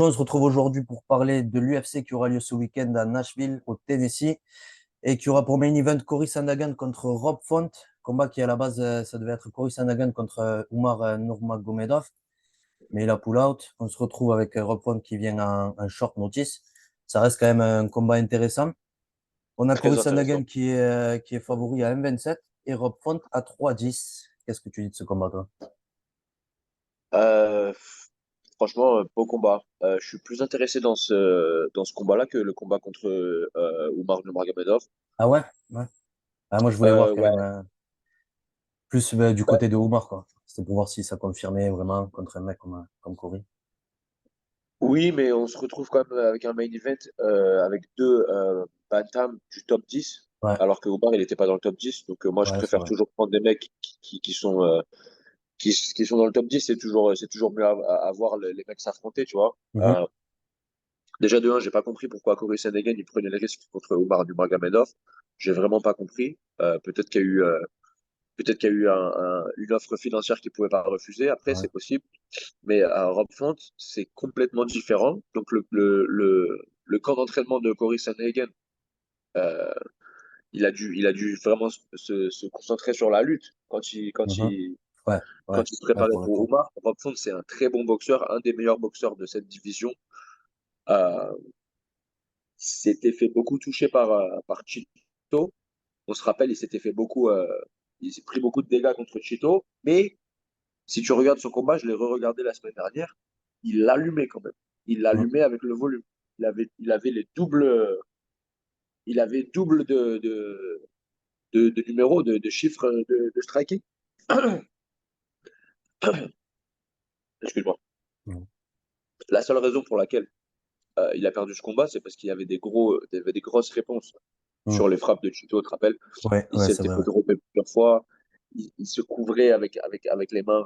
toi, on se retrouve aujourd'hui pour parler de l'UFC qui aura lieu ce week-end à Nashville, au Tennessee, et qui aura pour main event Cory Sandhagen contre Rob Font. Combat qui, à la base, ça devait être Cory Sandhagen contre Umar Nurmagomedov, mais il a pull out. On se retrouve avec Rob Font qui vient en short notice. Ça reste quand même un combat intéressant. On a Cory Très Sandhagen intéressant. qui est favori à 1,27 et Rob Font à 3,10. Qu'est-ce que tu dis de ce combat, toi? Euh, Franchement, beau combat. Je suis plus intéressé dans ce combat-là que le combat contre Umar Nurmagomedov. Ah ouais? Ouais. Ah, moi, je voulais voir quand Ouais. même. Plus du Bah, côté de Omar, quoi. C'était pour voir si ça confirmait vraiment contre un mec comme Corey. oui, mais on se retrouve quand même avec un main event avec deux Bantam du top 10, Ouais, alors que Umar, il n'était pas dans le top 10. Donc moi, je ouais, c'est préfère vrai. toujours prendre des mecs qui sont dans le top 10. C'est toujours mieux à voir les mecs s'affronter, tu vois. Mhm. Déjà de un, j'ai pas compris pourquoi Cory Sandhagen il prenait le risque contre Umar Nurmagomedov. J'ai vraiment pas compris. Peut-être qu'il y a eu une offre financière qu'il pouvait pas refuser. Après, Ouais. c'est possible. Mais à Rob Font, c'est complètement différent. Donc le camp d'entraînement de Cory Sandhagen, euh, il a dû vraiment se concentrer sur la lutte quand il quand Mhm. il Ouais, ouais, quand il se ouais, préparait pour le pour coup. Umar. Rob Font, c'est un très bon boxeur, un des meilleurs boxeurs de cette division. Euh, il s'était fait beaucoup toucher par Chito. On se rappelle, il s'est pris beaucoup de dégâts contre Chito, mais si tu regardes son combat, je l'ai re-regardé la semaine dernière, il l'allumait quand même. Il Mhm. l'allumait avec le volume. Il avait double de numéros, de chiffres de striking. Excuse-moi. Mhm. La seule raison pour laquelle il a perdu ce combat, c'est parce il y avait des grosses réponses Mhm. sur les frappes de Chito, tu te rappelles? Ouais, Il ouais, c'est s'était vrai, fait ouais. dropper plusieurs fois. Il se couvrait avec les mains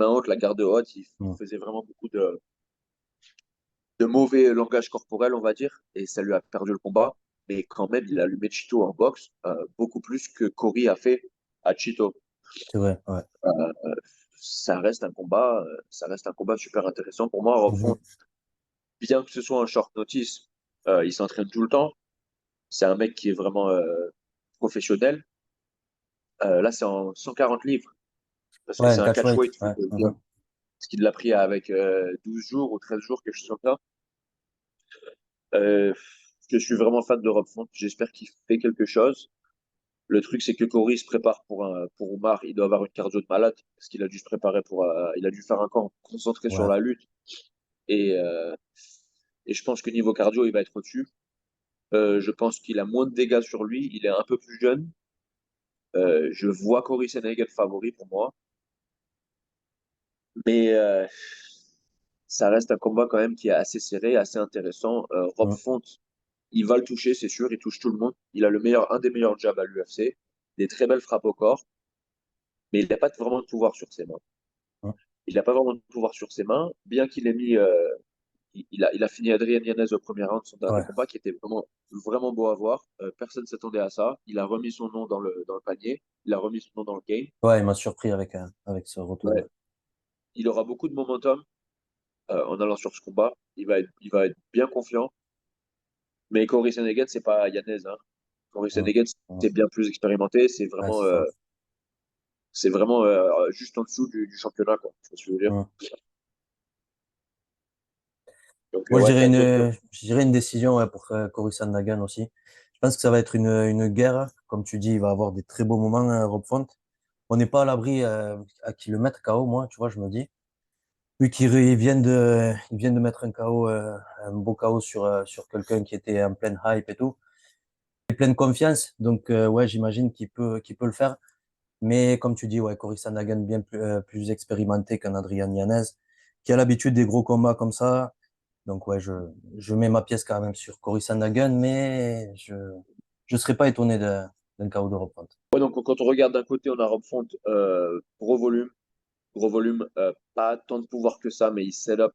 hautes, la garde haute. Il Mhm. faisait vraiment beaucoup de mauvais langage corporel, on va dire, et ça lui a perdu le combat. Mais quand même, il a allumé Chito en boxe beaucoup plus que Cory a fait à Chito. C'est vrai, ouais. Ça reste un combat super intéressant pour moi. Rob Mhm. Font, bien que ce soit un short notice, il s'entraîne tout le temps. C'est un mec qui est vraiment professionnel. Là, c'est en 140 livres, parce que Ouais, c'est un un catchweight, catchweight. ouais. Mhm. Ce qu'il l'a pris avec 12 jours ou 13 jours, quelque chose comme ça. Euh, je suis vraiment fan de Rob Font. J'espère qu'il fait quelque chose. Le truc, c'est que Cory se prépare pour Omar. Il doit avoir une cardio de malade parce qu'il a dû se préparer il a dû faire un camp concentré sur Ouais. la lutte. Et, euh, et je pense que niveau cardio, il va être au-dessus. Je pense qu'il a moins de dégâts sur lui. Il est un peu plus jeune. Je vois Cory Sandhagen favori pour moi. Mais ça reste un combat quand même qui est assez serré, assez intéressant. Rob Mhm. Font, il va le toucher, c'est sûr. Il touche tout le monde. Il a un des meilleurs jabs à l'UFC. Des très belles frappes au corps. Mais il n'a pas vraiment de pouvoir sur ses mains. Mhm. Il n'a pas vraiment de pouvoir sur ses mains, bien qu'il ait mis. Il a fini Adrien Yanez au premier round de son dernier Ouais. combat, qui était vraiment, vraiment beau à voir. Personne ne s'attendait à ça. Il a remis son nom dans le panier. Il a remis son nom dans le game. Ouais, il m'a surpris avec ce retour, ouais. Ouais. Il aura beaucoup de momentum en allant sur ce combat. Il va être bien confiant. Mais Cory Sandhagen, c'est pas Yanez, hein. Cory Mhm. Sandhagen, Mhm. c'est bien plus expérimenté. C'est Ouais, vraiment, c'est ça. juste en dessous du championnat, quoi. Tu vois ce que je veux dire? Mhm. Donc, Moi, ouais, t'as toi. je dirais une décision, ouais, pour Cory Sandhagen aussi. Je pense que ça va être une guerre. Comme tu dis, il va avoir des très beaux moments, Rob Font. On n'est pas à l'abri à qui le mettre KO, moi, tu vois, je me dis. Vu ils viennent de mettre un KO, un beau KO sur quelqu'un qui était en pleine hype et tout, et pleine confiance. Donc, ouais, j'imagine qu'il peut le faire. Mais comme tu dis, ouais, Cory Sandhagen bien plus expérimenté qu'un Adrian Yanez, qui a l'habitude des gros combats comme ça. Donc, ouais, je mets ma pièce quand même sur Cory Sandhagen, mais je serais pas étonné d'un KO de Rob Font. Ouais, donc, quand on regarde d'un côté, on a Rob Font, gros volume, pas tant de pouvoir que ça, mais il set up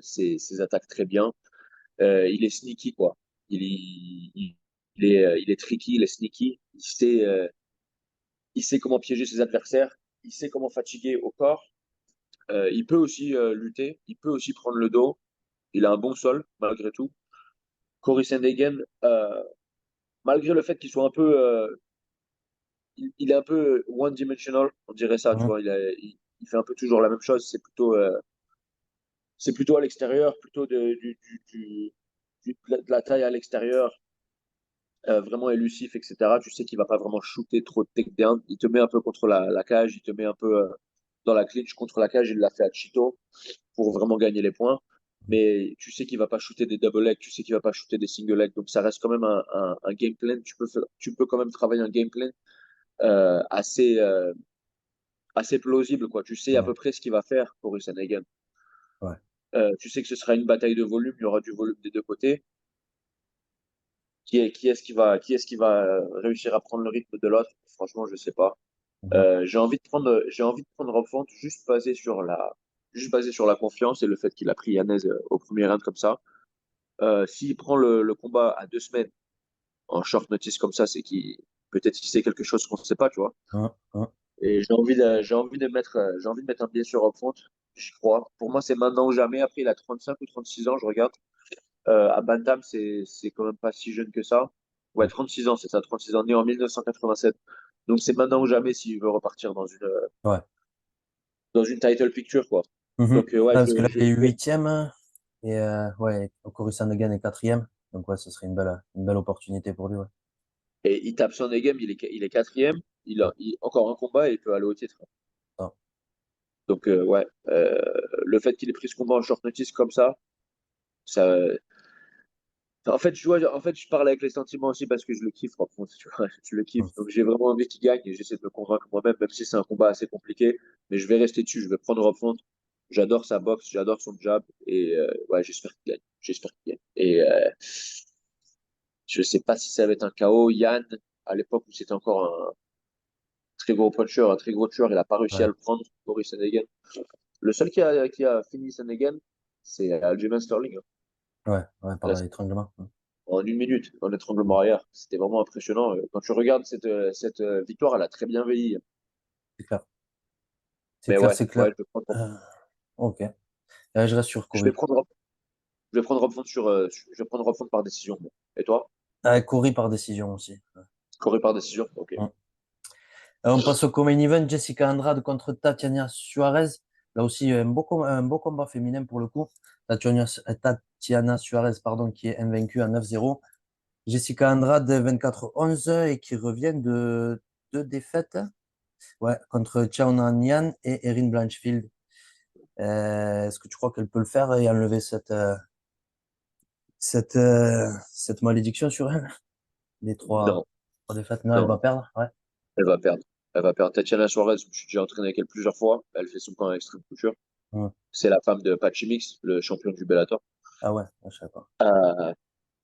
ses attaques très bien. Il est sneaky, quoi. Il est tricky, il est sneaky. Il sait comment piéger ses adversaires. Il sait comment fatiguer au corps. Il peut aussi lutter, il peut aussi prendre le dos. Il a un bon sol, malgré tout. Cory Sandhagen, malgré le fait qu'il soit un peu, il est un peu one-dimensional, on dirait ça, tu Mhm. vois. Il fait un peu toujours la même chose. C'est plutôt à l'extérieur, plutôt de la taille à l'extérieur, vraiment élusif, etc. Tu sais qu'il va pas vraiment shooter trop de takedown. Il te met un peu contre la cage, il te met un peu dans la clinch contre la cage. Il l'a fait à Chito pour vraiment gagner les points. Mais tu sais qu'il va pas shooter des double legs, tu sais qu'il va pas shooter des single legs. Donc ça reste quand même un game plan. Tu peux quand même travailler un game plan assez, assez plausible, quoi. Tu sais à Ouais. peu près ce qu'il va faire pour Usain Hagen. Ouais. Tu sais que ce sera une bataille de volume, il y aura du volume des deux côtés. Qui est-ce qui va réussir à prendre le rythme de l'autre? Franchement, je sais pas. Mhm. J'ai envie de prendre Rob Font juste basé sur la confiance et le fait qu'il a pris Yanez au premier round comme ça. S'il prend le combat à 2 semaines en short notice comme ça, c'est qu'il peut-être qu'il sait quelque chose qu'on ne sait pas, tu vois. Mhm. Mhm. Et j'ai envie de mettre un pied sur Rob Font. Je crois. Pour moi, c'est maintenant ou jamais. Après, il a 35 ou 36 ans, je regarde. À Bantam, c'est quand même pas si jeune que ça. Ouais, 36 ans, c'est ça, 36 ans, né en 1987. Donc c'est maintenant ou jamais s'il veut repartir Ouais. dans une title picture, quoi. Mhm. Ouais, Donc ouais, parce que là, il est huitième et ouais, Cory Sandhagen est quatrième. Donc ouais, ce serait une belle opportunité pour lui. Ouais. et il tape son game, il est quatrième. Encore un combat et il peut aller au titre. Ah. Donc ouais, le fait qu'il ait pris ce combat en short notice comme ça, en fait, je parle avec les sentiments aussi parce que je le kiffe, par contre, tu vois, je le Mhm. kiffe. Donc j'ai vraiment envie qu'il gagne et j'essaie de me convaincre moi-même, même si c'est un combat assez compliqué. Mais je vais rester dessus, je vais prendre Rob Font. J'adore sa boxe, j'adore son jab et ouais, j'espère qu'il gagne. J'espère qu'il gagne. Et je sais pas si ça va être un KO. Yann, à l'époque où c'était encore un très gros puncher, un très gros tueur, il a pas réussi à Ouais. le prendre, Boris Sanegan. Le seul qui a fini Sanegan, c'est Aljamain Sterling, hein. Ouais. Ouais, par étranglement. Mhm. En 1 minute, en Mhm. étranglement arrière. C'était vraiment impressionnant. Quand tu regardes cette victoire, elle a très bien vieilli. C'est clair. C'est Mais clair, ouais, c'est ouais, clair. Euh, ok. Je reste sur je vais Cory. prendre, je vais prendre Rob Font je vais prendre Rob Font par décision. Moi. Et toi? Cory par décision aussi. Ouais. Corée par décision? Ok. Mhm. On passe au co-main event, Jessica Andrade contre Tatiana Suarez. Là aussi, un beau combat féminin pour le coup. Tatiana Suarez, pardon, qui est invaincue à 9-0. Jessica Andrade, 24-11 et qui revient de deux défaites. Ouais, contre Chaonan Yan et Erin Blanchfield. Est-ce que tu crois qu'elle peut le faire et enlever cette malédiction sur elle? Les Non, trois défaites, non, elle non, va perdre. Ouais, elle va perdre. Elle va perdre. Tatiana Suarez, je me suis déjà entraîné avec elle plusieurs fois. Elle fait son camp à Extreme Couture. ouais. C'est la femme de Patchy Mix, le champion du Bellator. Ah ouais, je sais pas. Euh,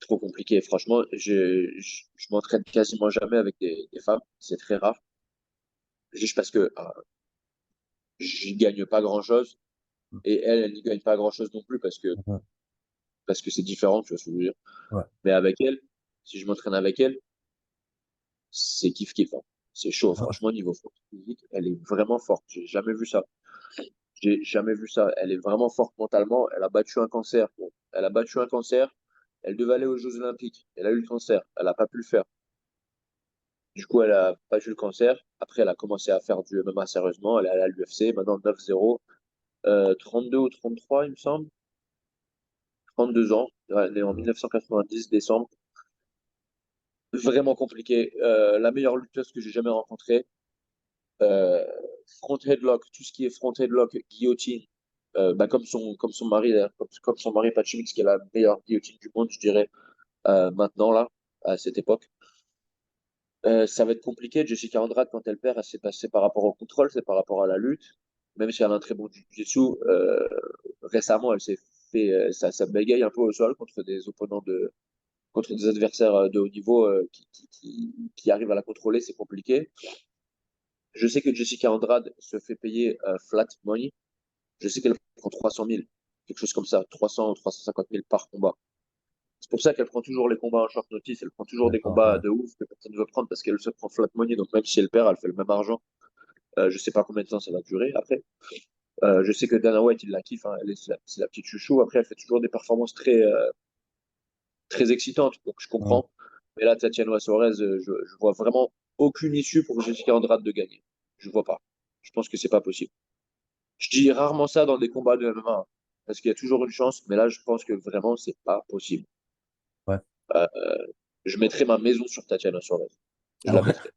Trop compliqué. Franchement, je m'entraîne quasiment jamais avec des femmes. C'est très rare. Juste parce que j'y gagne pas grand-chose. Et elle n'y gagne pas grand-chose non plus Mhm. parce que c'est différent, tu vois ce que je veux dire. Ouais, Mais avec elle, si je m'entraîne avec elle, c'est kiff-kiff, hein. C'est chaud, ouais, franchement, niveau force physique, elle est vraiment forte. J'ai jamais vu ça. J'ai jamais vu ça. Elle est vraiment forte mentalement. Elle a battu un cancer. Bon, elle a battu un cancer. Elle devait aller aux Jeux Olympiques. Elle a eu le cancer. Elle n'a pas pu le faire. Du coup, elle a battu le cancer. Après, elle a commencé à faire du MMA sérieusement. Elle est allée à l'UFC. Maintenant, 9-0. 32 ou 33, il me semble. 32 ans. Elle est née en ouais. 1990, décembre. Vraiment compliqué. La meilleure lutteuse que j'ai jamais rencontrée. Euh, Front headlock, tout ce qui est front headlock, guillotine, bah, comme son mari, d'ailleurs, comme son mari Pachimix, qui est la meilleure guillotine du monde, je dirais, maintenant, là, à cette époque. Ça va être compliqué. Jessica Andrade, quand elle perd, c'est passé par rapport au contrôle, c'est par rapport à la lutte. Même si elle a un très bon jiu-jitsu, récemment, elle s'est fait, ça bégaye un peu au sol contre des adversaires de haut niveau qui arrivent à la contrôler, c'est compliqué. Je sais que Jessica Andrade se fait payer flat money. Je sais qu'elle prend 300 000, quelque chose comme ça, 300 ou 350 000 par combat. C'est pour ça qu'elle prend toujours les combats en short notice, elle prend toujours des D'accord, combats ouais. de ouf que personne ne veut prendre parce qu'elle se prend flat money, donc même si elle perd, elle fait le même argent. Je sais pas combien de temps ça va durer après. Je sais que Dana White, il la kiffe, hein, c'est la petite chouchou. Après, elle fait toujours des performances très excitantes, donc je Mm. comprends. Mais là, Tatiana Suarez, je vois vraiment aucune issue pour Jessica Andrade de gagner. Je vois pas. Je pense que c'est pas possible. Je dis rarement ça dans des combats de MMA, hein, parce qu'il y a toujours une chance, mais là, je pense que vraiment, c'est pas possible. Ouais. Euh, je mettrais ma maison sur Tatiana Suarez. Je Ah la ouais? mettrais.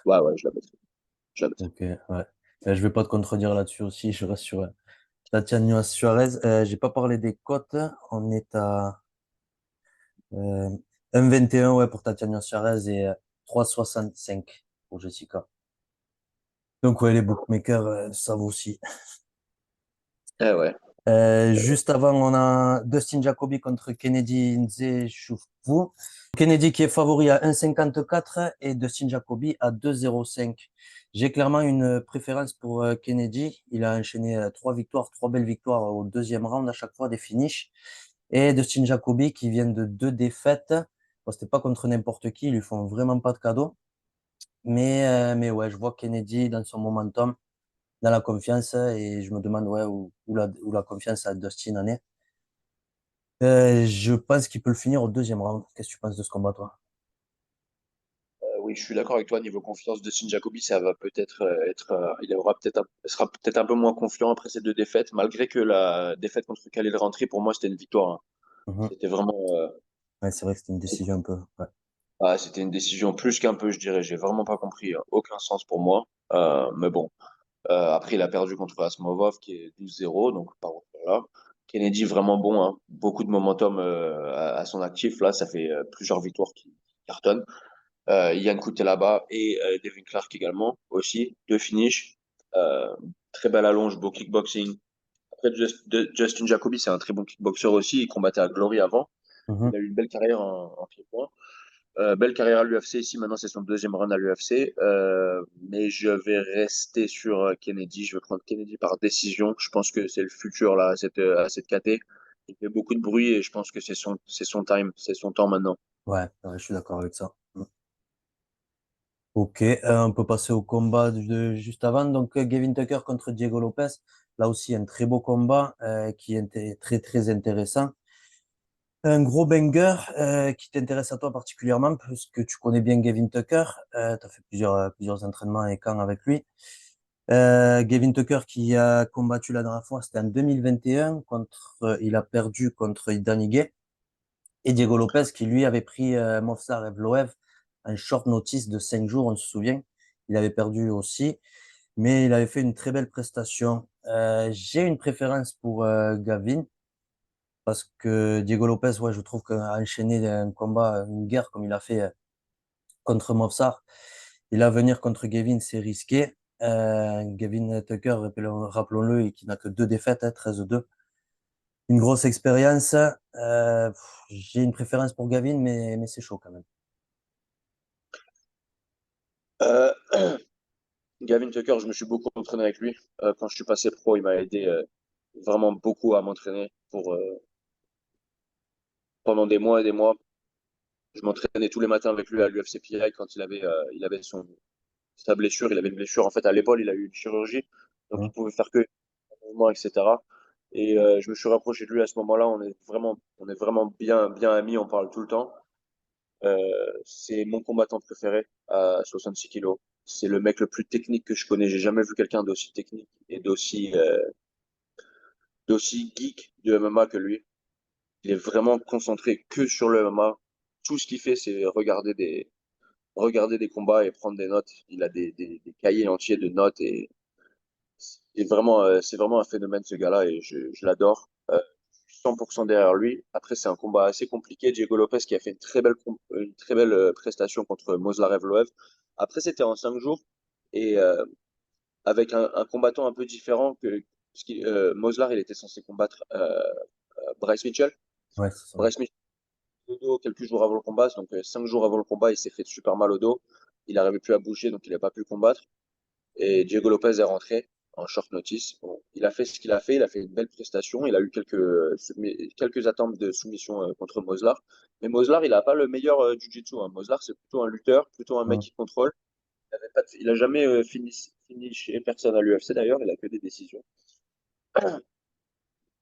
Ouais, ouais, je la mettrais. Je la mettrais. Ok, ouais. Je vais pas te contredire là-dessus aussi. Je reste sur Tatiana Suarez. J'ai pas parlé des cotes. On est à 1,21 ouais, pour Tatiana Suarez et 3,65 pour Jessica. Donc, ouais, les bookmakers savent aussi. Eh ouais. Juste avant, on a Dustin Jacoby contre Kennedy Nzechukwu. Kennedy qui est favori à 1,54 et Dustin Jacoby à 2,05. J'ai clairement une préférence pour Kennedy. Il a enchaîné trois victoires, trois belles victoires au deuxième round à chaque fois des finishes. Et Dustin Jacoby qui vient de deux défaites. Bon, c'était pas contre n'importe qui, ils lui font vraiment pas de cadeau. Mais ouais, je vois Kennedy dans son momentum, dans la confiance et je me demande ouais, où la confiance à Dustin en est. Je pense qu'il peut le finir au deuxième round. Qu'est-ce que tu penses de ce combat, toi? Oui, je suis d'accord avec toi. Niveau confiance de Sin Jacobi, ça va peut-être il aura sera peut-être un peu moins confiant après ces deux défaites, malgré que la défaite contre Khalil Rountree, pour moi, c'était une victoire, hein. Mhm. C'était vraiment, Ouais, c'est vrai que c'était une décision un peu. Ouais. c'était une décision plus qu'un peu, je dirais. J'ai vraiment pas compris, hein. Aucun sens pour moi. Mais bon. Après, il a perdu contre Asmovov, qui est 12-0, donc par contre, là. Kennedy, vraiment bon, hein. Beaucoup de momentum à son actif. Là, ça fait plusieurs victoires qui cartonnent. Yann Coutelaba et Devin Clark également, aussi. Deux finishes. Euh, Très belle allonge, beau kickboxing. Après, Justin Jacoby, c'est un très bon kickboxer aussi. Il combattait à Glory avant. Mhm. Il a eu une belle carrière en pied-point. Belle carrière à l'UFC ici. Maintenant, c'est son deuxième run à l'UFC. Mais je vais rester sur Kennedy. Je vais prendre Kennedy par décision. Je pense que c'est le futur là, à cette KT. Il fait beaucoup de bruit et je pense que c'est son time, c'est son temps maintenant. Ouais, je suis d'accord avec ça. Ok, on peut passer au combat de juste avant. Donc, Gavin Tucker contre Diego Lopez. Là aussi, un très beau combat qui est très, très intéressant. Un gros banger qui t'intéresse à toi particulièrement, puisque tu connais bien Gavin Tucker. Tu as fait plusieurs entraînements et camps avec lui. Gavin Tucker qui a combattu la dernière fois, c'était en 2021 il a perdu contre Dan Ige. Et Diego Lopez qui lui avait pris Movsar Evloev un short notice de 5 jours, on se souvient. Il avait perdu aussi, mais il avait fait une très belle prestation. J'ai une préférence pour Gavin parce que Diego Lopez, ouais, je trouve qu'a enchaîné un combat, une guerre comme il a fait contre Movsar. Et là, venir contre Gavin, c'est risqué. Gavin Tucker, rappelons-le, qui n'a que deux défaites, 13-2. Une grosse expérience. J'ai une préférence pour Gavin, mais c'est chaud quand même. Euh, Gavin Tucker, je me suis beaucoup entraîné avec lui. Quand je suis passé pro, il m'a aidé vraiment beaucoup à m'entraîner pendant des mois et des mois. Je m'entraînais tous les matins avec lui à l'UFC PI quand il avait sa blessure. Il avait une blessure en fait à l'épaule, il a eu une chirurgie, donc il Hein. pouvait faire que des mouvements, etc. Et je me suis rapproché de lui à ce moment-là. On est vraiment bien amis. On parle tout le temps. C'est mon combattant préféré à 66 kilos. C'est le mec le plus technique que je connais. J'ai jamais vu quelqu'un d'aussi technique et d'aussi geek du MMA que lui. Il est vraiment concentré que sur le MMA. Tout ce qu'il fait, c'est regarder des combats et prendre des notes. Il a des cahiers entiers de notes et c'est vraiment un phénomène ce gars-là et je l'adore. 100% derrière lui. Après, c'est un combat assez compliqué. Diego Lopez qui a fait une très belle prestation contre Movsar Evloev. Après, c'était en 5 jours et avec un combattant un peu différent Movsar, il était censé combattre Bryce Mitchell. Ouais, c'est ça. Bryce Mitchell au dos quelques jours avant le combat, donc 5 jours avant le combat, il s'est fait super mal au dos. Il n'arrivait plus à bouger, donc il n'a pas pu combattre. Et Diego Lopez est rentré en short notice. Bon, il a fait ce qu'il a fait, il a fait une belle prestation. Il a eu quelques attentes de soumission contre Moslar. Mais Moslar, il n'a pas le meilleur jiu-jitsu, hein. Moslar, c'est plutôt un lutteur, plutôt un mec Hein. qui contrôle. Il a jamais fini chez personne à l'UFC d'ailleurs, il a que des décisions.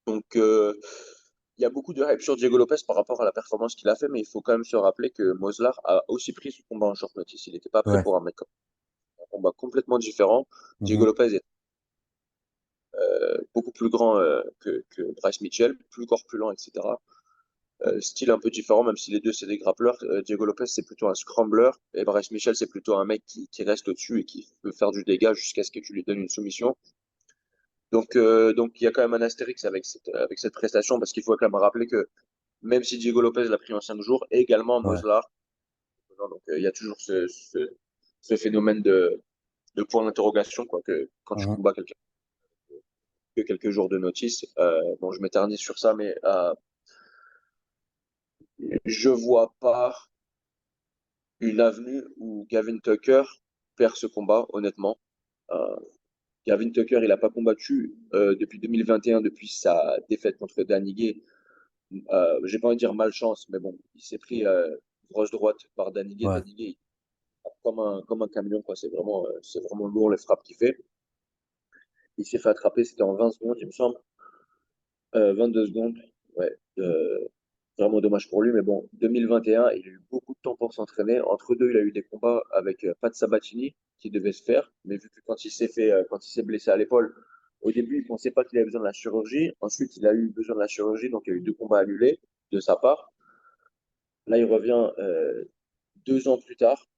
Donc, il y a beaucoup de hype sur Diego Lopez par rapport à la performance qu'il a fait, mais il faut quand même se rappeler que Moslar a aussi pris ce combat en short notice. Il n'était pas prêt Ouais. pour un mec un combat complètement différent. Diego Mhm. Lopez est beaucoup plus grand que Bryce Mitchell, plus corpulent, etc. Style un peu différent, même si les deux c'est des grappleurs. Diego Lopez c'est plutôt un scrambler et Bryce Mitchell c'est plutôt un mec qui reste au-dessus et qui peut faire du dégât jusqu'à ce que tu lui donnes une soumission. Donc il y a quand même un astérix avec cette prestation parce qu'il faut quand même rappeler que même si Diego Lopez l'a pris en 5 jours, également Ouais. Moslar. Donc il y a toujours ce phénomène de point d'interrogation quoi, que quand tu Mhm. combats quelqu'un que quelques jours de notice. Bon, je m'éternise sur ça, mais je vois pas une avenue où Gavin Tucker perd ce combat, honnêtement. Euh, Gavin Tucker, il n'a pas combattu depuis 2021, depuis sa défaite contre Danny Gay. J'ai pas envie de dire malchance, mais bon, il s'est pris grosse droite par Danny Gay. Ouais. Danny Gay, comme un camion, quoi. C'est vraiment lourd les frappes qu'il fait. Il s'est fait attraper, c'était en 20 secondes, il me semble. 22 secondes. Ouais. Vraiment dommage pour lui, mais bon, 2021, il a eu beaucoup de temps pour s'entraîner. Entre deux, il a eu des combats avec Pat Sabatini qui devaient se faire, mais vu que quand il s'est blessé à l'épaule, au début, il pensait pas qu'il avait besoin de la chirurgie. Ensuite, il a eu besoin de la chirurgie, donc il y a eu deux combats annulés de sa part. Là, il revient 2 ans plus tard,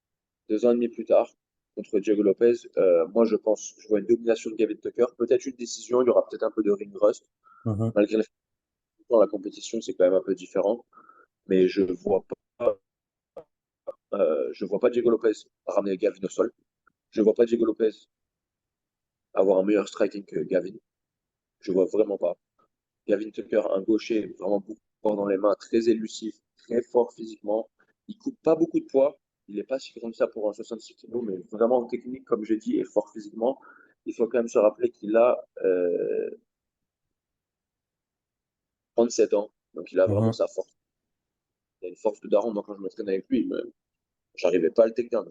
2 ans et demi plus tard, contre Diego Lopez. Moi, je vois une domination de Gavin Tucker, peut-être une décision, il y aura peut-être un peu de ring rust, Mhm. malgré le fait que dans la compétition, c'est quand même un peu différent, mais je vois pas Diego Lopez ramener Gavin au sol. Je vois pas Diego Lopez avoir un meilleur striking que Gavin. Je vois vraiment pas. Gavin Tucker, un gaucher vraiment beaucoup fort dans les mains, très élusif, très fort physiquement. Il coupe pas beaucoup de poids. Il n'est pas si grand que ça pour un 66 kg, mais vraiment en technique, comme j'ai dit, et fort physiquement. Il faut quand même se rappeler qu'il a 37 ans, donc il a vraiment Mhm. sa force. Il a une force de daron. Moi, quand je m'entraîne avec lui, j'arrivais pas à le take down.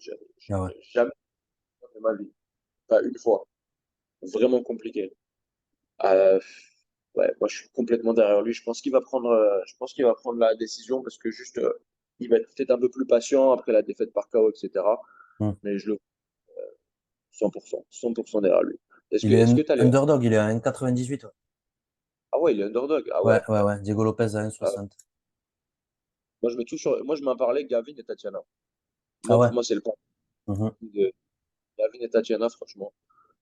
Ah ouais. Jamais de ma vie. Pas une fois. Vraiment compliqué. Euh, ouais, moi je suis complètement derrière lui. Je pense qu'il va prendre la décision parce que juste, il va être peut-être un peu plus patient après la défaite par KO, etc. Mhm. Mais je le 100%, 100% derrière lui. Est-ce Il que, est est-ce que t'as les... underdog, il est à 1,98. Ouais, Ah ouais, il est underdog. Ah ouais, ouais. ouais. Ouais. Diego Lopez à Ah, 1,60. moi je m'en parlais Gavin et Tatiana. Ah Moi ouais. pour moi c'est le point Mhm. de Gavin et Tatiana, franchement.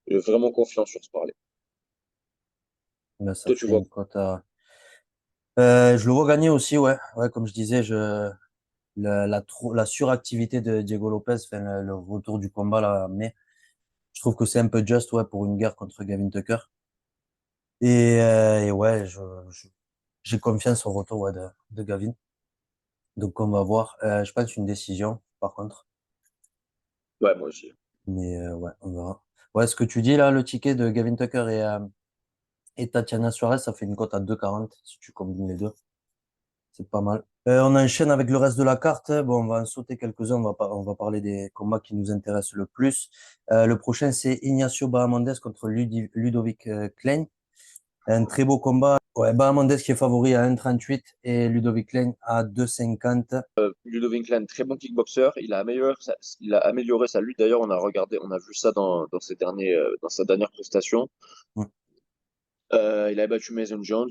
J'ai vraiment confiance sur ce parler. Mais ça Toi tu ferait vois. une cote à. Je le vois gagner aussi, ouais. Ouais, comme je disais, la suractivité de Diego Lopez, enfin, le retour du combat là, mais je trouve que c'est un peu juste, ouais, pour une guerre contre Gavin Tucker. Et ouais, j'ai confiance au retour, ouais, de Gavin. Donc on va voir. Je pense une décision, par contre. Ouais, moi aussi. Mais ouais, on verra. Ouais, ce que tu dis là, le ticket de Gavin Tucker et Tatiana Suarez, ça fait une cote à 2,40 si tu combines les deux. C'est pas mal. On enchaîne avec le reste de la carte. Bon, on va en sauter quelques-uns. On va parler des combats qui nous intéressent le plus. Le prochain, c'est Ignacio Bahamondes contre Ludovic Klein. Un très beau combat. Ouais, Bahamondes qui est favori à 1,38 et Ludovic Klein à 2,50. Ludovic Klein, très bon kickboxer. Il a amélioré sa lutte. D'ailleurs, on a vu ça dans sa dernière prestation. Mm. Il a battu Mason Jones,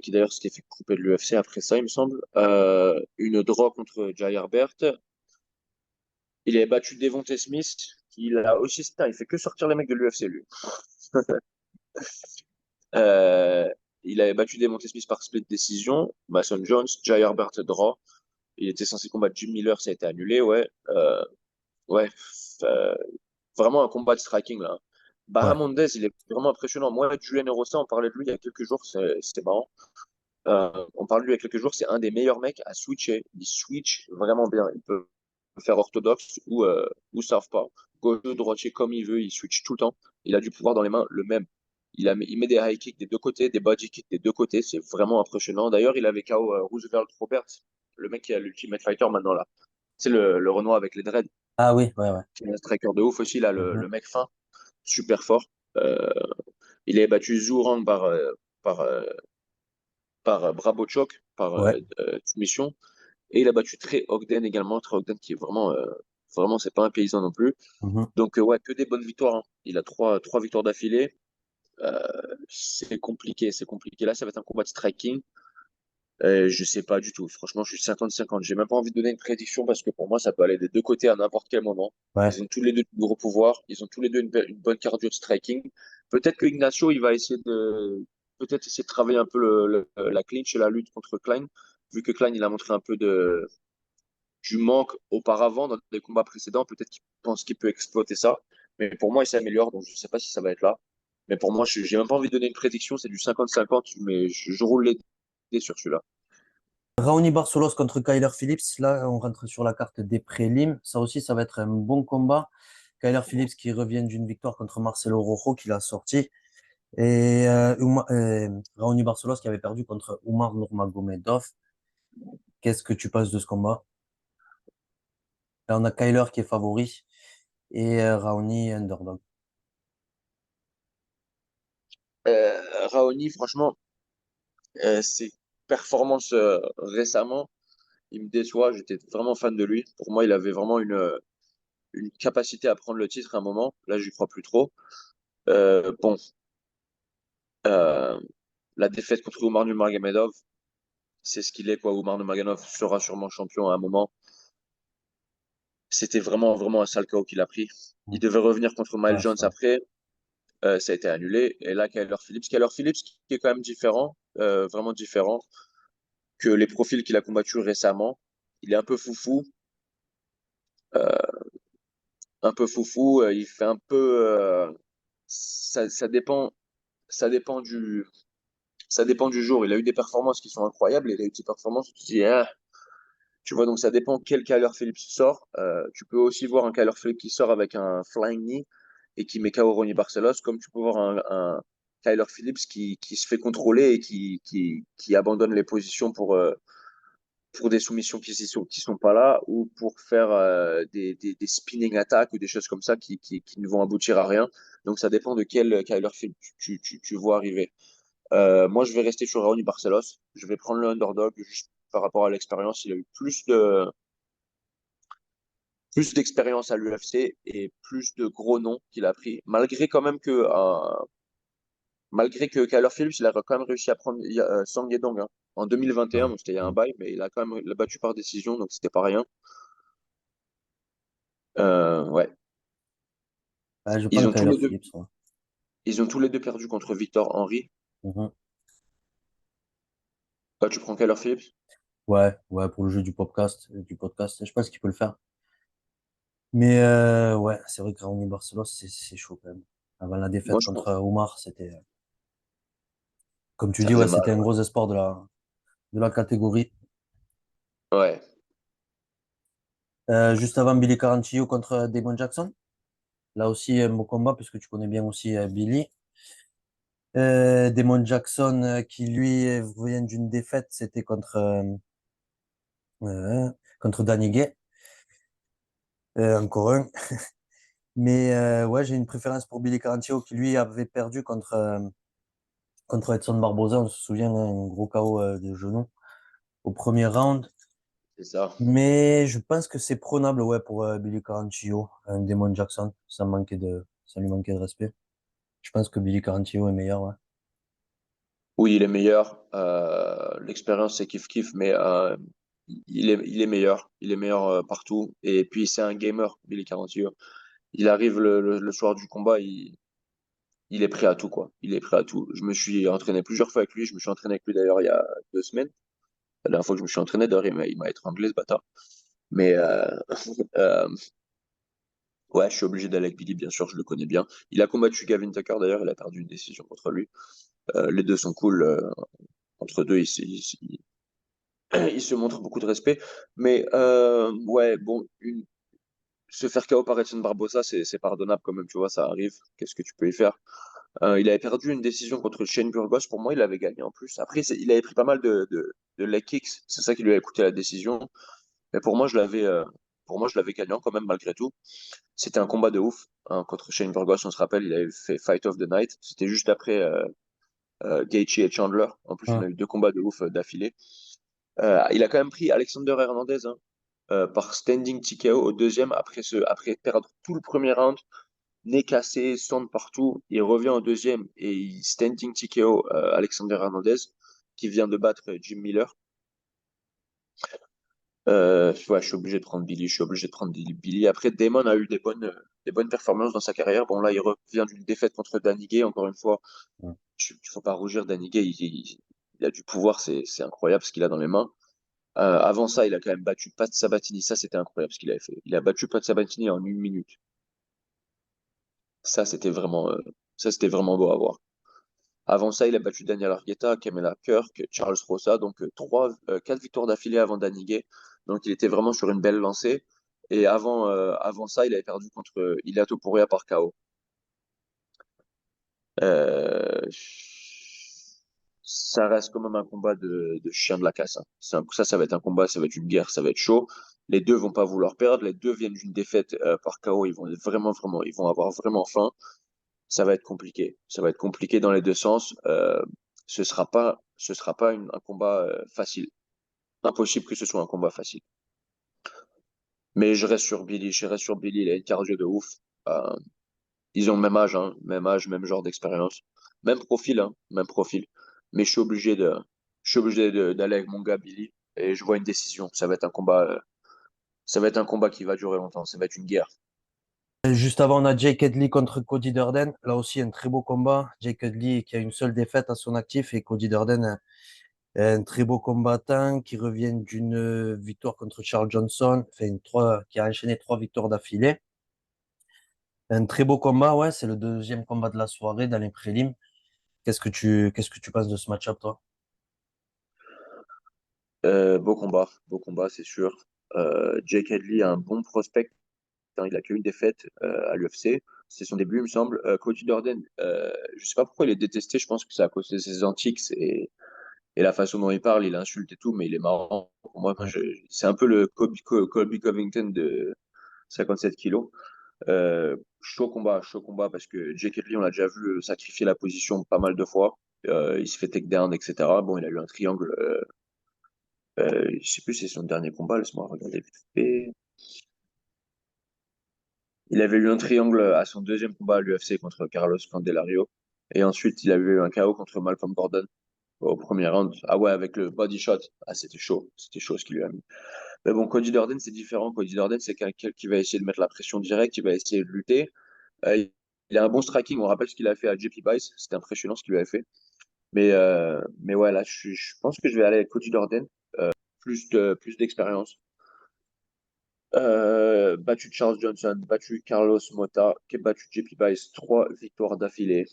qui d'ailleurs s'était fait couper de l'UFC après ça, il me semble. Une draw contre Jai Herbert. Il a battu Devontae Smith, qui a aussi. Putain, il fait que sortir les mecs de l'UFC, lui. Euh, il avait battu Devontae Smith par split décision. Mason Jones, Jai Herbert draw. Il était censé combattre Jim Miller, ça a été annulé, ouais. Ouais. Euh, Vraiment un combat de striking, là. Ouais. Bahamondes, il est vraiment impressionnant. Moi, Julian Erosa, on parlait de lui il y a quelques jours, c'est marrant. On parle de lui il y a quelques jours, c'est un des meilleurs mecs à switcher. Il switch vraiment bien. Il peut faire orthodoxe ou southpaw. Gauche, droitier, comme il veut, il switch tout le temps. Il a du pouvoir dans les mains, le même. Il met des high kicks des deux côtés, des body kicks des deux côtés. C'est vraiment impressionnant. D'ailleurs, il avait KO Roosevelt Roberts, le mec qui a l'Ultimate Fighter maintenant là. C'est le Renoir avec les dreads. Ah oui, ouais, ouais. C'est un striker de ouf aussi, là, le, Mhm. le mec fin, super fort. Euh, Il avait battu Zhou par, euh, par Brabo Choke, par Ouais. soumission. Et il a battu Trey Ogden également. Trey Ogden qui est vraiment, c'est pas un paysan non plus. Mhm. Donc, ouais, que des bonnes victoires, hein. Il a trois victoires d'affilée. Euh, c'est compliqué, c'est compliqué. Là, ça va être un combat de striking. Je sais pas du tout. Franchement, je suis 50-50. J'ai même pas envie de donner une prédiction parce que pour moi, ça peut aller des deux côtés à n'importe quel moment. Ouais. Ils ont tous les deux du gros pouvoir. Ils ont tous les deux une bonne cardio de striking. Peut-être que Ignacio, il va peut-être essayer de travailler un peu la clinch et la lutte contre Klein, vu que Klein, il a montré un peu du manque auparavant dans des combats précédents. Peut-être qu'il pense qu'il peut exploiter ça. Mais pour moi, il s'améliore. Donc, je sais pas si ça va être là. Mais pour moi, j'ai même pas envie de donner une prédiction. C'est du 50-50, mais je roule les dés sur celui-là. Raoni Barcelos contre Kyler Phillips. Là, on rentre sur la carte des prélims. Ça aussi, ça va être un bon combat. Kyler Phillips qui revient d'une victoire contre Marcelo Rojo qu'il a sorti. Et Raoni Barcelos qui avait perdu contre Umar Nurmagomedov. Qu'est-ce que tu penses de ce combat? Là, on a Kyler qui est favori et Raoni underdog. Raoni, franchement, ses performances récemment, il me déçoit. J'étais vraiment fan de lui. Pour moi, il avait vraiment une capacité à prendre le titre à un moment. Là, je crois plus trop. Bon, euh, la défaite contre Umar Nurmagomedov, c'est ce qu'il est, quoi. Umar Nurmagomedov sera sûrement champion à un moment. C'était vraiment un sale KO qu'il a pris. Il devait revenir contre Miles Ouais, Jones ça. après. Ça a été annulé. Et là, Kyler Phillips qui est quand même différent, vraiment différent que les profils qu'il a combattus récemment. Il est euh, un peu foufou. Il fait un peu. Ça dépend, ça dépend ça dépend du jour. Il a eu des performances qui sont incroyables. Il a eu des performances où tu dis, ah. Tu vois, donc ça dépend quel Kyler Phillips sort. Tu peux aussi voir un Kyler Phillips qui sort avec un flying knee et qui met KO Ronnie Barcelos, comme tu peux voir un Kyler Phillips qui se fait contrôler et qui abandonne les positions pour des soumissions qui sont pas là ou pour faire des spinning attacks ou des choses comme ça qui ne vont aboutir à rien. Donc ça dépend de quel Kyler Phillips tu vois arriver. Moi, je vais rester sur Raoni Barcelos. Je vais prendre le underdog juste par rapport à l'expérience. Il a eu plus d'expérience à l'UFC et plus de gros noms qu'il a pris. Malgré que Kyler Phillips, il a quand même réussi à prendre Song Yedong hein, en 2021. Ouais. Bon, c'était il y a un Mm. bail, mais il a quand même l'a battu par décision, donc c'était pas rien. Ouais. Ouais, je Ils prends ont tous Kyler les deux, Phillips. Ouais. ils ont tous les deux perdu contre Victor Henry. Mhm. Toi, tu prends Kyler Phillips? Ouais, pour le jeu du podcast, je pense qu'il peut le faire. Mais ouais, c'est vrai que Raoni Barcelos, c'est chaud quand même. Avant la Moi, défaite je contre pense. Omar, c'était, comme tu Ça dis, ouais, faisait mal. c'était un gros espoir de la catégorie. Ouais. Juste avant Billy Quarantillo contre Damon Jackson. Là aussi, un beau combat, puisque tu connais bien aussi Billy. Damon Jackson, qui lui vient d'une défaite, c'était contre Danny Gay, encore un. Mais ouais, j'ai une préférence pour Billy Quarantillo, qui lui avait perdu contre Edson Barboza, on se souvient, hein, un gros KO de genou au premier round. C'est ça. Mais je pense que c'est prenable, ouais, pour Billy Quarantillo, Damon Jackson. Ça lui manquait de respect. Je pense que Billy Quarantillo est meilleur, ouais. Oui, il est meilleur. L'expérience, c'est kiff-kiff, mais il est meilleur. Il est meilleur partout. Et puis, c'est un gamer, Billy Quarantillo. Il arrive le soir du combat, il est prêt à tout, quoi. Il est prêt à tout. Je me suis entraîné plusieurs fois avec lui. Je me suis entraîné avec lui d'ailleurs il y a 2 semaines. La dernière fois que je me suis entraîné, d'ailleurs, il m'a étranglé, ce bâtard. Mais euh, ouais, je suis obligé d'aller avec Billy, bien sûr, je le connais bien. Il a combattu Gavin Tucker, d'ailleurs, il a perdu une décision contre lui. Les deux sont cool. Entre deux, ils se montrent beaucoup de respect. Mais ouais, bon, se faire KO par Edson Barbosa, c'est pardonnable quand même, tu vois, ça arrive. Qu'est-ce que tu peux y faire? Il avait perdu une décision contre Shane Burgos. Pour moi, il avait gagné en plus. Après, il avait pris pas mal de leg kicks. C'est ça qui lui a coûté la décision. Mais pour moi, je l'avais gagnant quand même, malgré tout. C'était un combat de ouf, hein, contre Shane Burgos, on se rappelle, il avait fait Fight of the Night. C'était juste après Gaethje et Chandler. En plus, on Ouais. a eu deux combats de ouf d'affilée. Il a quand même pris Alexander Hernandez, hein, par standing TKO au deuxième, après perdre tout le premier round, nez cassé, stand partout. Il revient au deuxième et il standing TKO Alexander Hernandez, qui vient de battre Jim Miller. Ouais, je suis obligé de prendre Billy, je suis obligé de prendre Billy. Après, Damon a eu des bonnes performances dans sa carrière. Bon, là, il revient d'une défaite contre Danny Gay. Encore une fois, Ouais. il ne faut pas rougir. Danny Gay, il a du pouvoir, c'est incroyable ce qu'il a dans les mains. Avant ça, il a quand même battu Pat Sabatini. Ça, c'était incroyable ce qu'il avait fait. Il a battu Pat Sabatini en 1 minute. Ça, c'était vraiment beau à voir. Avant ça, il a battu Daniel Argueta, Kamela Kirk, Charles Rosa, donc quatre victoires d'affilée avant Danny Gay. Donc il était vraiment sur une belle lancée. Et avant ça, il avait perdu contre Ilia Topuria par KO. Euh, Ça reste quand même un combat de chien de la casse, hein. Ça va être un combat, ça va être une guerre, ça va être chaud. Les deux vont pas vouloir perdre. Les deux viennent d'une défaite par KO. Ils vont ils vont avoir vraiment faim. Ça va être compliqué. Ça va être compliqué dans les deux sens. Ce sera pas un combat facile. Impossible que ce soit un combat facile. Mais je reste sur Billy. Je reste sur Billy. Il a une cardio de ouf. Euh, Ils ont le même âge, hein, même âge, même genre d'expérience, même profil, hein, même profil. Mais je suis obligé d'aller avec mon gars Billy. Et je vois une décision. Ça va être un combat qui va durer longtemps. Ça va être une guerre. Et juste avant, on a Jake Edley contre Cody Durden. Là aussi, un très beau combat. Jake Edley qui a une seule défaite à son actif et Cody Durden, un très beau combattant qui revient d'une victoire contre Charles Johnson, qui a enchaîné 3 victoires d'affilée. Un très beau combat, ouais, c'est le deuxième combat de la soirée dans les prélims. Qu'est-ce que tu penses de ce match-up, toi? Beau combat, c'est sûr. Jake Hadley a un bon prospect, hein, il a qu'une défaite à l'UFC. C'est son début, il me semble. Cody Durden, je sais pas pourquoi il est détesté. Je pense que c'est à cause de ses antics et la façon dont il parle. Il insulte et tout, mais il est marrant. Pour moi, Ouais. c'est un peu le Colby Covington de 57 kilos. Chaud combat, parce que Jake Hadley, on l'a déjà vu sacrifier la position pas mal de fois. Il se fait takedown, etc. Bon, il a eu un triangle. Je sais plus si c'est son dernier combat. Laisse-moi regarder vite fait. Il avait eu un triangle à son deuxième combat à l'UFC contre Carlos Candelario. Et ensuite, il avait eu un KO contre Malcolm Gordon au premier round. Ah ouais, avec le body shot. Ah, c'était chaud. C'était chaud ce qu'il lui a mis. Mais bon, Cody Durden, c'est différent. Cody Durden, c'est quelqu'un qui va essayer de mettre la pression directe, qui va essayer de lutter. Il a un bon striking. On rappelle ce qu'il a fait à JP Vice. C'était impressionnant ce qu'il lui avait fait. Mais ouais, là, je pense que je vais aller avec Cody Durden. Plus d'expérience. Battu Charles Johnson, battu Carlos Mota, qui a battu JP Vice, 3 victoires d'affilée.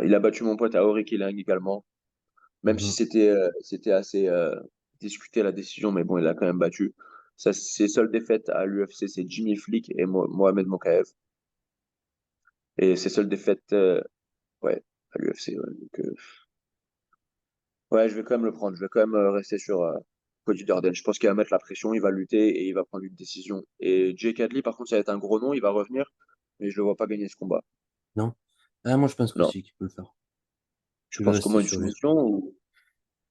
Il a battu mon pote à Ori Killing également, même si Mhm. c'était assez discuté la décision, mais bon, il a quand même battu. Ses seules défaites à l'UFC, c'est Jimmy Flick et Mohamed Mokaev. Et ses seules défaites, ouais, à l'UFC. Ouais. Donc, ouais, je vais quand même le prendre. Je vais quand même rester sur Cody Durden. Je pense qu'il va mettre la pression, il va lutter et il va prendre une décision. Et Jake Hadley, par contre, ça va être un gros nom, il va revenir, mais je le vois pas gagner ce combat. Non? Ah, moi, je pense que Non. si, qu'il peut le faire. Tu Je vais penses rester comment une sur lui. soumission ou...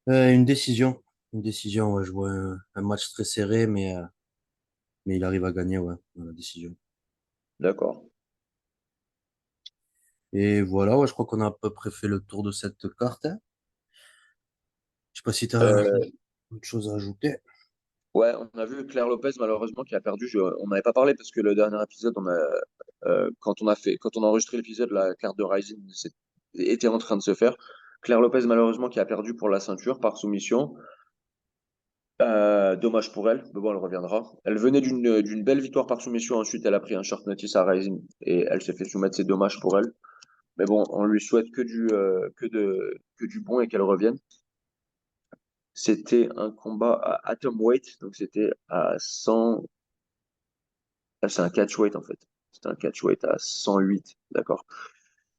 Une décision. Une décision, ouais, je vois un match très serré, mais il arrive à gagner, ouais, dans la décision. D'accord. Et voilà, ouais, je crois qu'on a à peu près fait le tour de cette carte, hein. Je sais pas si tu as Euh, autre chose à ajouter. ouais, on a vu Claire Lopez malheureusement qui a perdu. On n'avait pas parlé parce que le dernier épisode, quand on a enregistré l'épisode, la carte de Rising était en train de se faire. Claire Lopez malheureusement qui a perdu pour la ceinture par soumission. Dommage pour elle, mais bon, elle reviendra. Elle venait d'une belle victoire par soumission. Ensuite, elle a pris un short notice à Rising et elle s'est fait soumettre. C'est dommage pour elle. Mais bon, on lui souhaite que du bon et qu'elle revienne. C'était un combat à atomweight, donc c'était à 100. Ah, c'est un catchweight en fait. C'était un catchweight à 108, d'accord.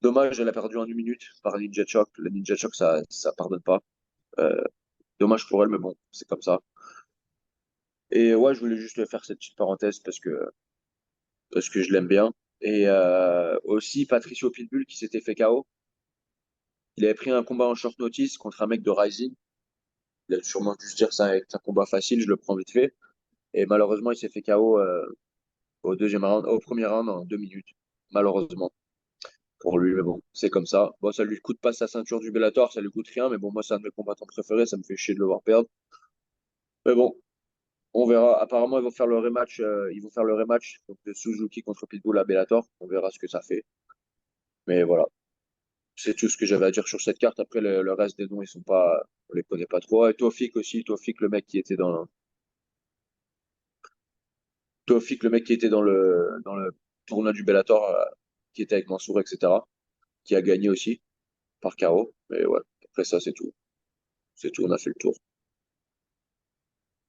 Dommage, elle a perdu en 1 minute par Ninja Choc. Le Ninja Choc, ça pardonne pas. Euh, Dommage pour elle, mais bon, c'est comme ça. Et ouais, je voulais juste faire cette petite parenthèse parce que je l'aime bien. Et aussi Patricio Pitbull qui s'était fait KO. Il avait pris un combat en short notice contre un mec de Rising. Il a sûrement dû se dire ça avec un combat facile, je le prends vite fait. Et malheureusement, il s'est fait KO au deuxième round, au premier round en 2 minutes. Malheureusement pour lui, mais bon, c'est comme ça. Bon, ça lui coûte pas sa ceinture du Bellator, ça lui coûte rien, mais bon, moi, c'est un de mes combattants préférés, ça me fait chier de le voir perdre. Mais bon, on verra. Apparemment, ils vont faire le rematch donc, de Suzuki contre Pitbull à Bellator. On verra ce que ça fait. Mais voilà, c'est tout ce que j'avais à dire sur cette carte. Après, le reste des noms, on les connaît pas trop. Et Tofik aussi, le mec qui était le mec qui était dans le tournoi du Bellator, qui était avec Mansour, etc., qui a gagné aussi par KO. Mais ouais, après ça, c'est tout. C'est tout, on a fait le tour.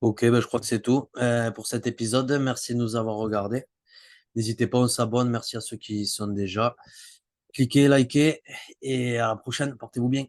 Ok, ben, je crois que c'est tout pour cet épisode. Merci de nous avoir regardés. N'hésitez pas, on s'abonne. Merci à ceux qui y sont déjà. Cliquez, likez et à la prochaine. Portez-vous bien.